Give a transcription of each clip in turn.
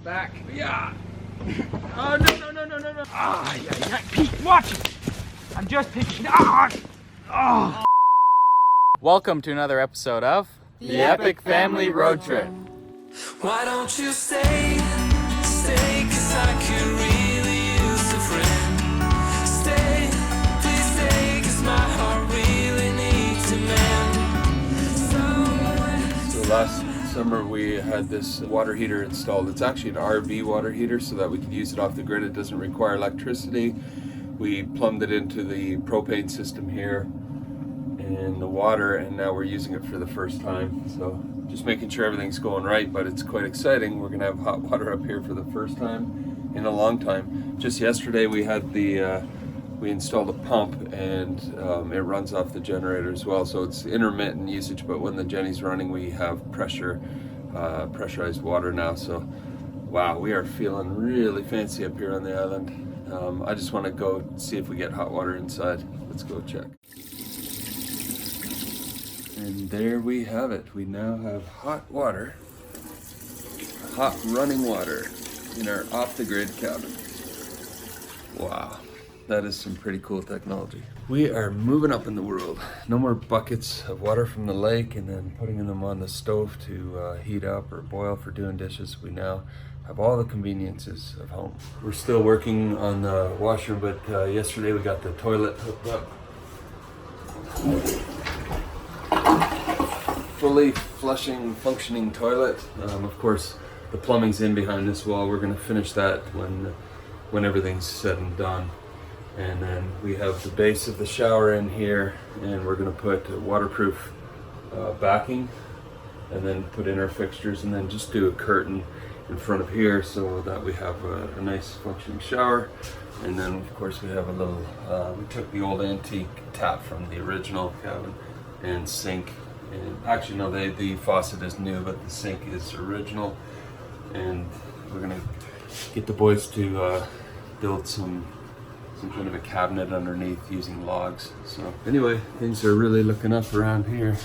Back. Yeah. Oh, no. Ah, yeah. Pete, watch it. I'm just picking. Ah. Welcome to another episode of The Epic Family Road Trip. Why don't you stay, cause I could really use a friend. Stay, please stay, cause my heart really needs a man. So last summer we had this water heater installed. It's actually an RV water heater so that we could use it off the grid. It doesn't require electricity. We plumbed it into the propane system here and the water, and now we're using it for the first time. So just making sure everything's going right, but it's quite exciting. We're gonna have hot water up here for the first time in a long time. Just yesterday we had we installed a pump, and it runs off the generator as well, so it's intermittent usage, but when the Jenny's running we have pressurized water now. So wow, we are feeling really fancy up here on the island. I just want to go see if we get hot water inside. Let's go check. And there we have it. We now have hot water, hot running water in our off-the-grid cabin. Wow, that is some pretty cool technology. We are moving up in the world. No more buckets of water from the lake and then putting them on the stove to heat up or boil for doing dishes. We now have all the conveniences of home. We're still working on the washroom, but yesterday we got the toilet hooked up. Fully flushing, functioning toilet. Of course, the plumbing's in behind this wall. We're gonna finish that when everything's said and done. And then we have the base of the shower in here, and we're gonna put waterproof backing, and then put in our fixtures, and then just do a curtain in front of here so that we have a nice functioning shower. And then of course we have a little, we took the old antique tap from the original cabin and sink. And actually no, the faucet is new, but the sink is original. And we're gonna get the boys to build some kind of a cabinet underneath using logs. So anyway, things are really looking up around here.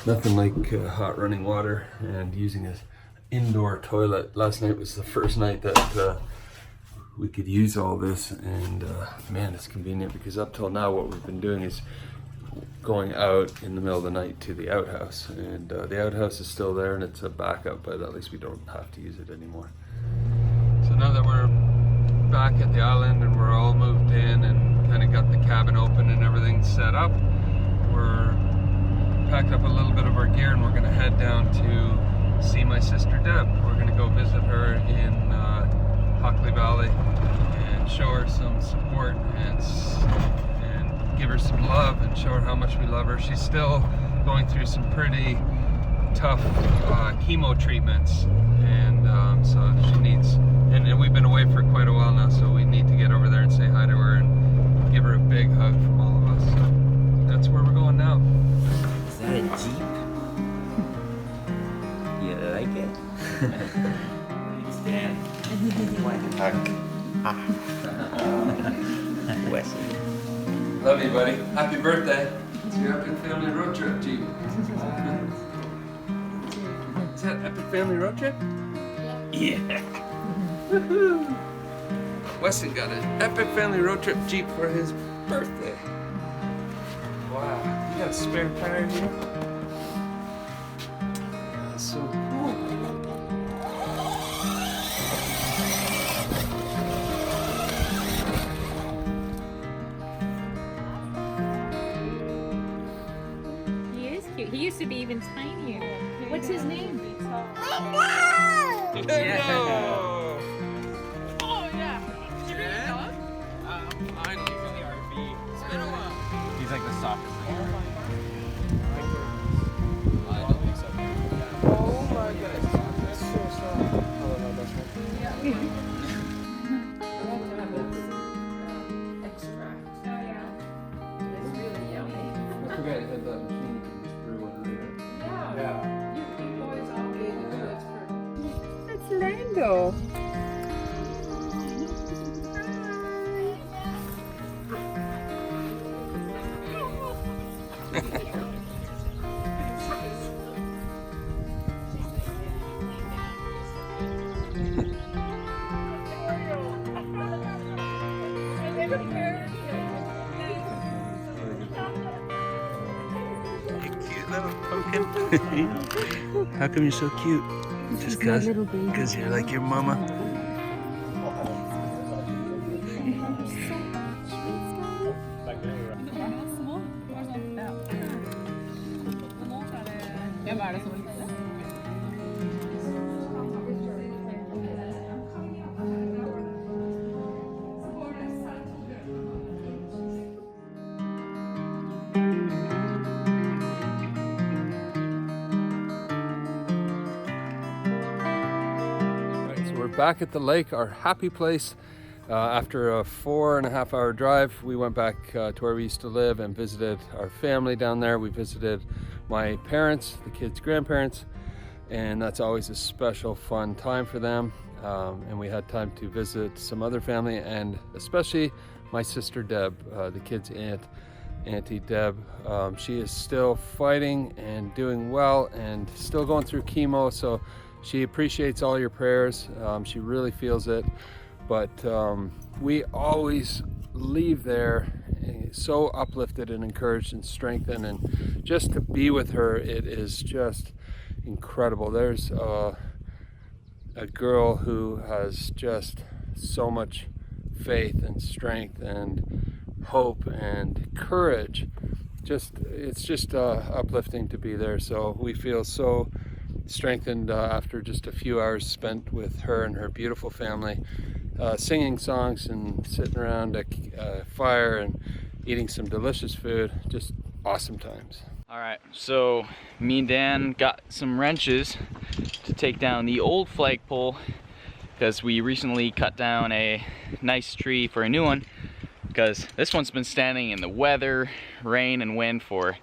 Nothing like hot running water and using an indoor toilet. Last night was the first night that we could use all this, and man, it's convenient, because up till now what we've been doing is going out in the middle of the night to the outhouse, and the outhouse is still there and it's a backup, but at least we don't have to use it anymore. So now that we're back at the island and we're all moved in and kind of got the cabin open and everything set up, we're packed up a little bit of our gear and we're going to head down to see my sister Deb. We're going to go visit her in Hockley Valley and show her some support and give her some love and show her how much we love her. She's still going through some pretty tough chemo treatments, and so she needs, and we've been away for quite a while now, so we need to get over there and say hi to her and give her a big hug from all of us. So that's where we're going now. Is that a Jeep? You like it? Stand. Wesley. Love you, buddy. Happy birthday. It's your Epic Family Road Trip, Jeep. Is that Epic Family Road Trip? Yeah. Woohoo! Weston got an Epic Family Road Trip Jeep for his birthday. Wow. You got a spare tire here? That's so cool. He used to be even tinier. What's his name? No! Oh yeah. Did you bring a dog? I know, he's in the RV. It's been a while. He's like the softest thing. I don't think so. Oh my goodness. That's so soft. I love my best friend. Yeah. I forgot you had that machine. You can just brew one later. Yeah. That's Lando. Cute little pumpkin. How come you're so cute? Just because you're like your mama. We're back at the lake, our happy place. After a 4.5 hour drive, we went back to where we used to live and visited our family down there. We visited my parents, the kids' grandparents, and that's always a special, fun time for them. And we had time to visit some other family, and especially my sister Deb, the kids' Auntie Deb. She is still fighting and doing well and still going through chemo, so she appreciates all your prayers. She really feels it. But we always leave there so uplifted and encouraged and strengthened, and just to be with her, it is just incredible. There's a girl who has just so much faith and strength and hope and courage. It's just uplifting to be there. So we feel so strengthened after just a few hours spent with her and her beautiful family, singing songs and sitting around a fire and eating some delicious food. Just awesome times. All right, so me and Dan got some wrenches to take down the old flagpole because we recently cut down a nice tree for a new one, because this one's been standing in the weather, rain and wind for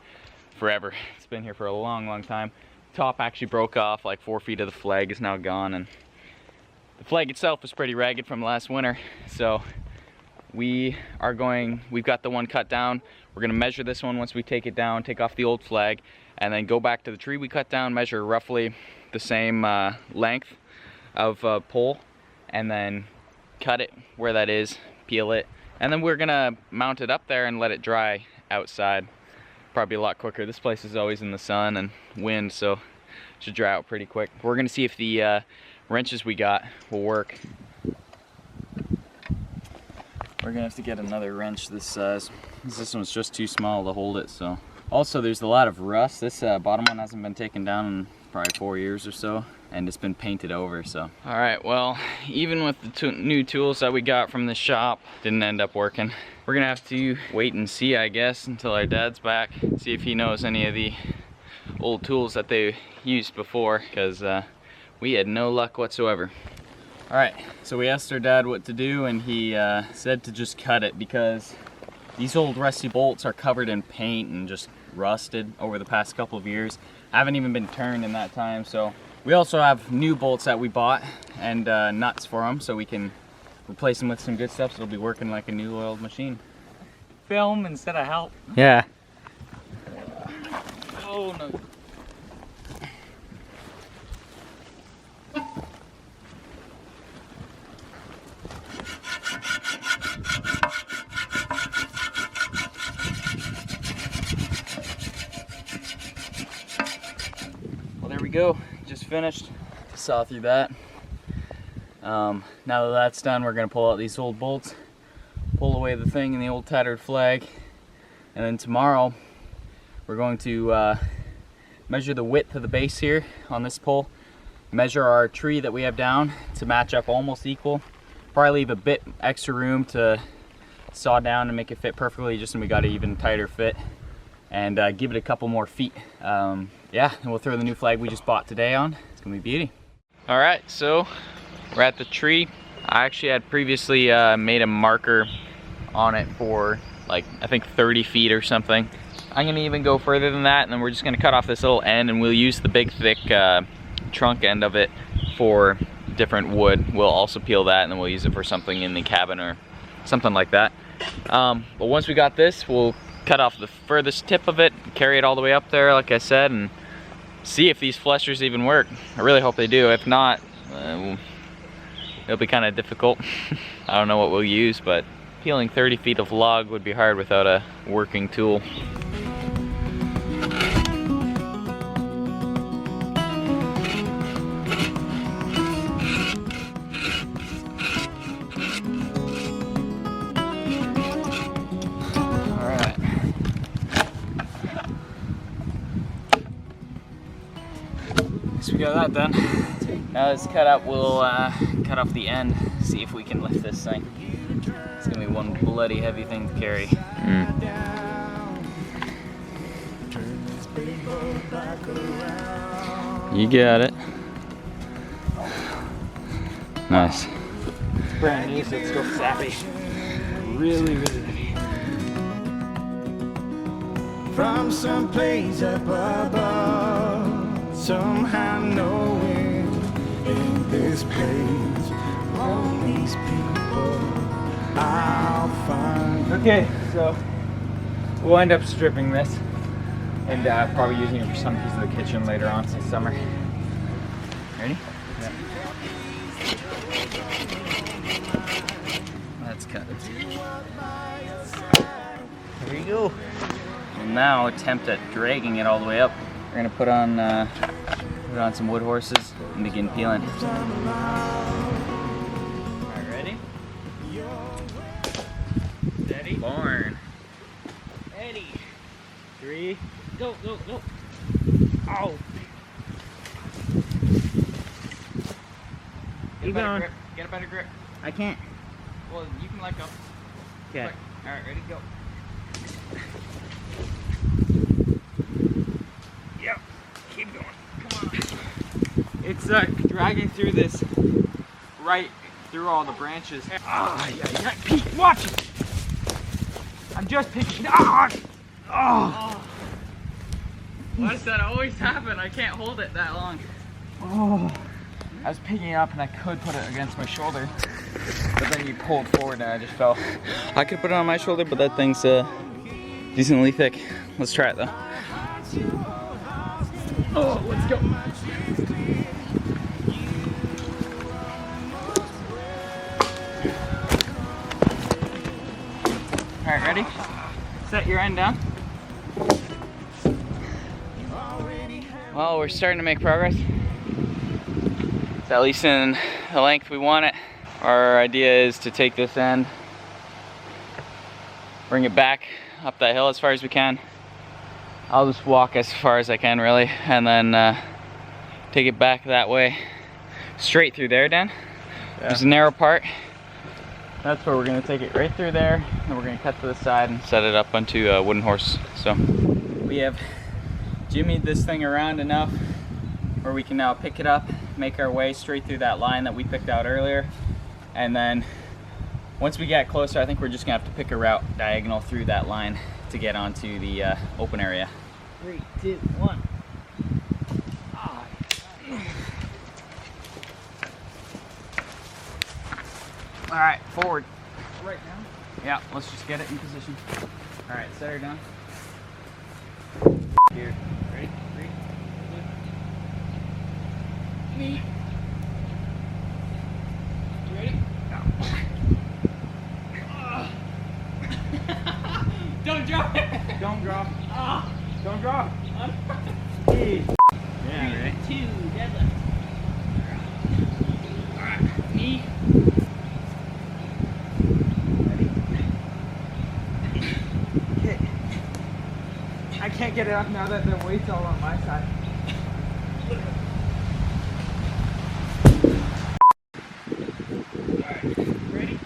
forever. It's been here for a long time. Top actually broke off, like 4 feet of the flag is now gone, and the flag itself is pretty ragged from last winter. So we've got the one cut down. We're gonna measure this one once we take it down, take off the old flag, and then go back to the tree we cut down, measure roughly the same length of pole, and then cut it where that is, peel it, and then we're gonna mount it up there and let it dry outside. Probably a lot quicker. This place is always in the sun and wind, so it should dry out pretty quick. We're gonna see if the wrenches we got will work. We're gonna have to get another wrench this size. This one's just too small to hold it. So also there's a lot of rust. This bottom one hasn't been taken down in probably 4 years or so, and it's been painted over. So all right, well, even with the new tools that we got from the shop, didn't end up working. We're gonna have to wait and see, I guess, until our dad's back, see if he knows any of the old tools that they used before, because we had no luck whatsoever. All right, so we asked our dad what to do, and he said to just cut it, because these old rusty bolts are covered in paint and just rusted over the past couple of years. Haven't even been turned in that time. So we also have new bolts that we bought and nuts for them, so we can replace them with some good stuff, so it'll be working like a new oiled machine. Film instead of help. Yeah. Oh no. Well, there we go. Just finished. Saw through that. Now that that's done, we're going to pull out these old bolts, pull away the thing and the old tattered flag, and then tomorrow we're going to measure the width of the base here on this pole, measure our tree that we have down to match up almost equal, probably leave a bit extra room to saw down and make it fit perfectly, just so we got an even tighter fit, and give it a couple more feet. Yeah, and we'll throw the new flag we just bought today on. It's gonna be beauty. All right, so we're at the tree. I actually had previously made a marker on it for like, I think 30 feet or something. I'm gonna even go further than that, and then we're just gonna cut off this little end, and we'll use the big thick trunk end of it for different wood. We'll also peel that, and then we'll use it for something in the cabin or something like that. But once we got this, we'll cut off the furthest tip of it, carry it all the way up there like I said, and see if these flushers even work. I really hope they do. If not, it'll be kind of difficult. I don't know what we'll use, but Peeling 30 feet of log would be hard without a working tool. Alright. So we got that done. Now it's cut up, we'll cut off the end, see if we can lift this thing. It's gonna be one bloody heavy thing to carry. You got it. Nice. It's brand new, so it's still sappy. Really, really heavy. From someplace up above, somehow knowing in this place, all these people I'll find. Okay, so we'll end up stripping this and probably using it for some piece of the kitchen later on this summer. Ready? Yeah. That's cut. There you go. We'll now attempt at dragging it all the way up. We're gonna put on some wood horses and begin peeling. Alright, ready? Steady. Born. Eddie. 3. Go, go, go. Oh. Get a better grip. Get a better grip. I can't. Well, you can let go. Okay. Alright, ready, go. Yep. Keep going. Come on. It's dragging through this right through all the branches. Ah, yeah, Pete, watch it. I'm just picking. Ah! Oh. Why does that always happen? I can't hold it that long. Oh. I was picking it up and I could put it against my shoulder, but then you pulled forward and I just fell. I could put it on my shoulder, but that thing's decently thick. Let's try it though. Oh, let's go. All right, ready? Set your end down. Well, we're starting to make progress. It's at least in the length we want it. Our idea is to take this end, bring it back up that hill as far as we can. I'll just walk as far as I can really, and then take it back that way, straight through there, Dan. Yeah. There's a narrow part. That's where we're gonna take it right through there, and we're gonna cut to the side and set it up onto a wooden horse. So we have jimmied this thing around enough where we can now pick it up, make our way straight through that line that we picked out earlier, and then once we get closer, I think we're just gonna have to pick a route diagonal through that line to get onto the open area. 3, 2, 1. All right, forward. Right now? Yeah, let's just get it in position. All right, set her down. Here, ready? 3, 2. Me. You ready? Don't drop it. Don't drop. Don't drop. Yeah, ready? 2, deadlift. All right, me. Okay. I can't get it up now that the weight's all on my side. Ready?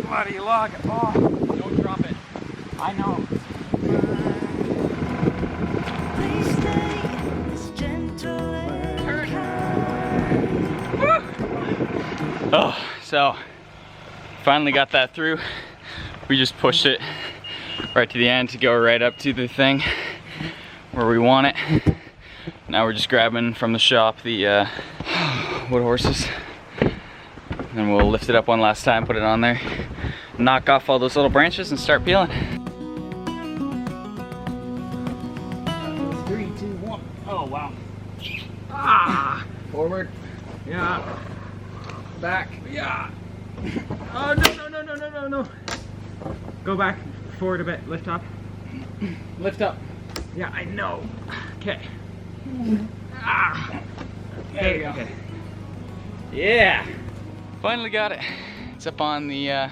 Bloody log. Oh, Don't drop it. I know. Oh, so finally got that through. We just pushed it right to the end to go right up to the thing where we want it. Now we're just grabbing from the shop the wood horses, and we'll lift it up one last time, put it on there, knock off all those little branches and start peeling. Forward. Yeah. Back. Yeah. Oh, no. Go back. Forward a bit. Lift up. Lift up. Yeah, I know. Okay. Ah. There you go. Okay. Yeah. Finally got it. It's up on the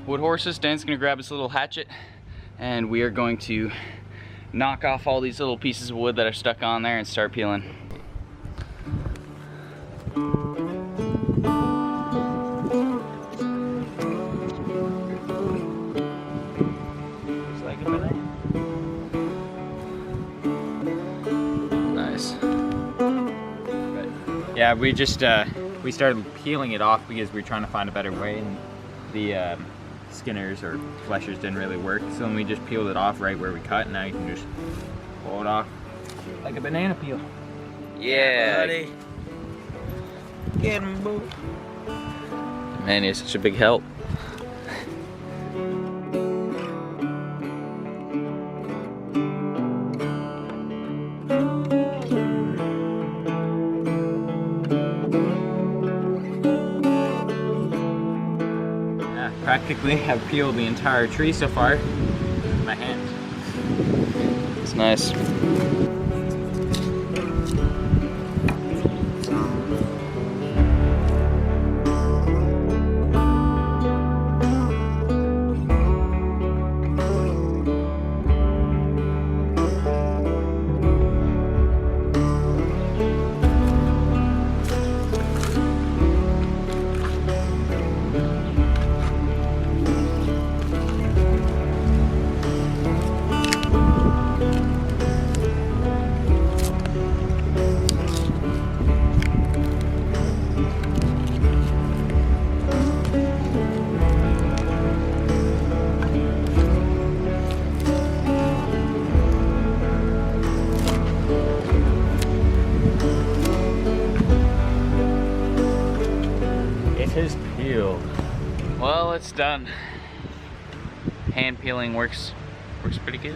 wood horses. Dan's gonna grab his little hatchet and we are going to knock off all these little pieces of wood that are stuck on there and start peeling. Nice. Yeah, we just we started peeling it off because we were trying to find a better way, and the skinners or fleshers didn't really work. So then we just peeled it off right where we cut, and now you can just pull it off like a banana peel. Yeah. Buddy. Get him, boo. Man, he's such a big help. Practically have peeled the entire tree so far with my hand. It's nice. It is peeled. Well, it's done. Hand peeling works pretty good.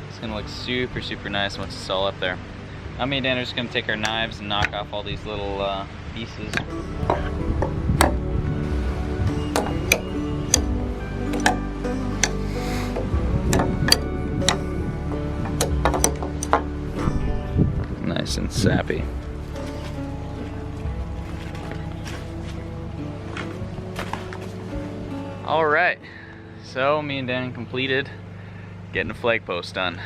It's gonna look super, super nice once it's all up there. Now me and Dan are just gonna take our knives and knock off all these little pieces. Nice and sappy. All right, so me and Dan completed getting a flag post done.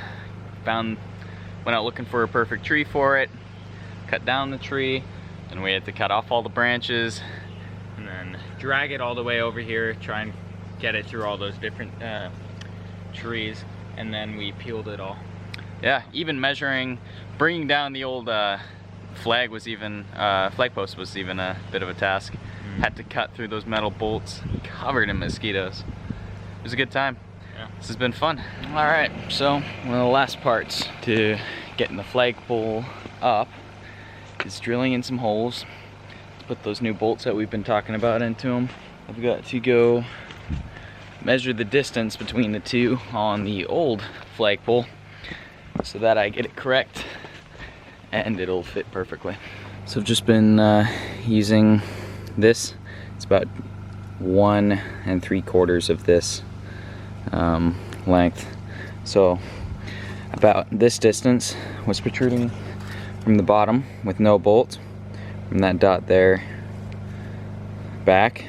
Went out looking for a perfect tree for it, cut down the tree, and we had to cut off all the branches And then drag it all the way over here, try and get it through all those different trees, and then we peeled it all. Yeah, even measuring, bringing down the old flag post was even a bit of a task. Had to cut through those metal bolts covered in mosquitoes. It was a good time. Yeah. This has been fun. All right, so one of the last parts to getting the flagpole up is drilling in some holes to put those new bolts that we've been talking about into them. I've got to go measure the distance between the two on the old flagpole so that I get it correct and it'll fit perfectly. So I've just been using this. It's about 1 3/4 of this length. So about this distance was protruding from the bottom with no bolt from that dot there back,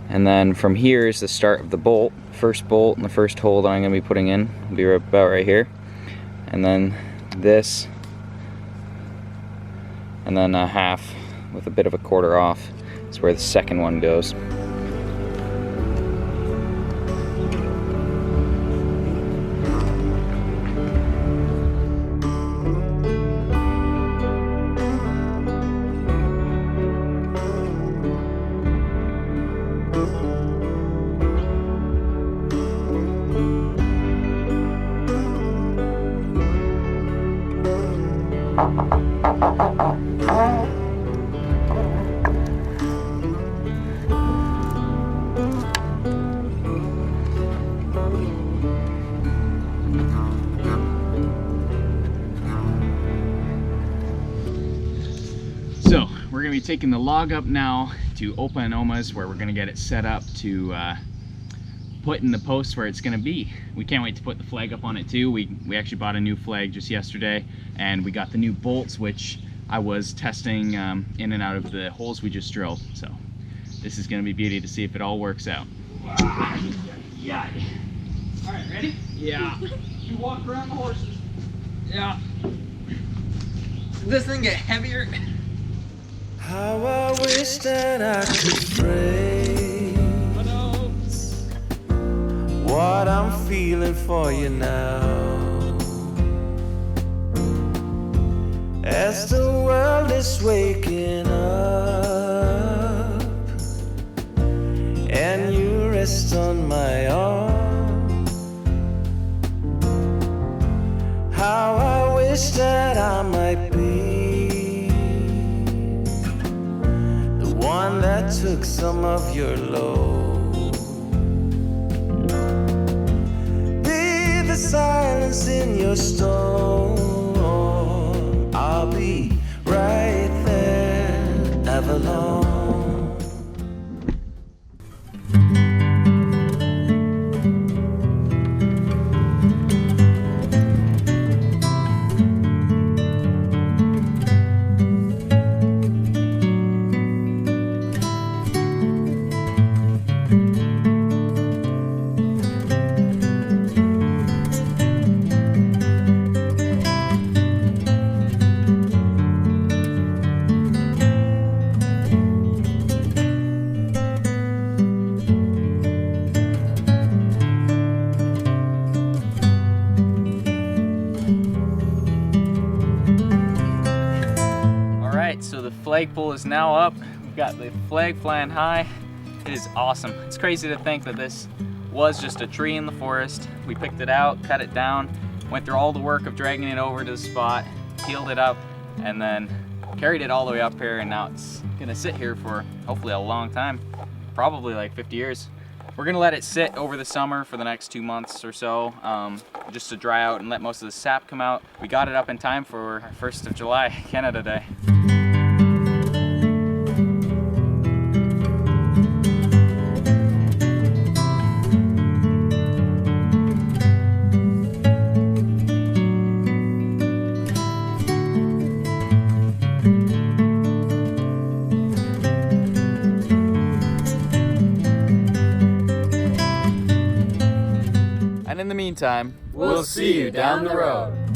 and then from here is the start of the bolt. First bolt and the first hole that I'm going to be putting in will be about right here, and then this, and then a half with a bit of a quarter off is where the second one goes. be taking the log up now to Opa and Oma's, where we're gonna get it set up to put in the post where it's gonna be. We can't wait to put the flag up on it too. We actually bought a new flag just yesterday, and we got the new bolts, which I was testing in and out of the holes we just drilled. So this is gonna be beauty to see if it all works out. Yeah. All right, ready? Yeah. You walk around the horses. Yeah. Does this thing get heavier? How I wish that I could phrase what I'm feeling for you now. As the world is waking up and you rest on my arm, how I wish that I might be the one that took some of your load. Be the silence in your storm, I'll be right there, never long. So the flagpole is now up. We've got the flag flying high. It is awesome. It's crazy to think that this was just a tree in the forest. We picked it out, cut it down, went through all the work of dragging it over to the spot, peeled it up, and then carried it all the way up here, and now it's gonna sit here for hopefully a long time, probably like 50 years. We're gonna let it sit over the summer for the next 2 months or so, just to dry out and let most of the sap come out. We got it up in time for 1st of July, Canada Day. In the meantime, We'll see you down the road.